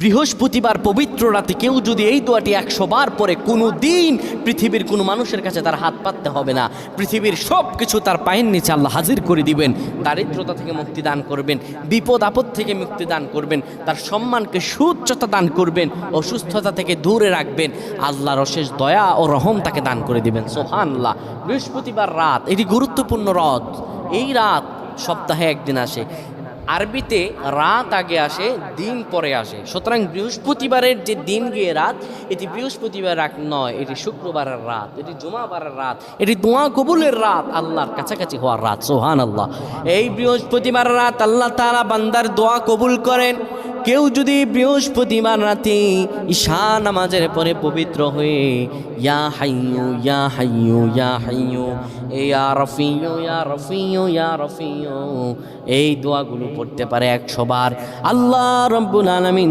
বৃহস্পতিবার পবিত্র রাতে কেউ যদি এই দোয়াটি 100 বার পরে কোনো দিন পৃথিবীর কোনো মানুষের কাছে তার হাত পাততে হবে না। পৃথিবীর সব কিছু তার পায়ের নিচে আল্লাহ হাজির করে দিবেন। দারিদ্রতা থেকে মুক্তি দান করবেন, বিপদ আপদ থেকে মুক্তি দান করবেন, তার সম্মানকে সুউচ্চতা দান করবেন, অসুস্থতা থেকে দূরে রাখবেন। আল্লাহর অশেষ দয়া ও রহম তাকে দান করে দিবেন। সুবহানাল্লাহ। বৃহস্পতিবার রাত এটি গুরুত্বপূর্ণ রাত। এই রাত সপ্তাহে একদিন আসে। আরবিতে রাত আগে আসে, দিন পরে আসে। সুতরাং বৃহস্পতিবারের যে দিন গিয়ে রাত, এটি বৃহস্পতিবার রাত নয়, এটি শুক্রবারের রাত, এটি জুমাবারের রাত, এটি দোয়া কবুলের রাত, আল্লাহর কাছাকাছি হওয়ার রাত। সুবহানাল্লাহ। এই বৃহস্পতিবার রাত আল্লাহ তাআলা বান্দার দোয়া কবুল করেন। কেউ যদি বৃহস্পতিবার রাতে ঈশা নামাজের পরে পবিত্র হয়ে ইয়া হাইয়ু ইয়া হাইয়ু ইয়া হাইয়ু ইয়া রফিয়ু ইয়া রফিয়ু ইয়া রফিয়ু এই দোয়াগুলো পড়তে পারে 100 বার, আল্লাহ রাব্বুল আলামিন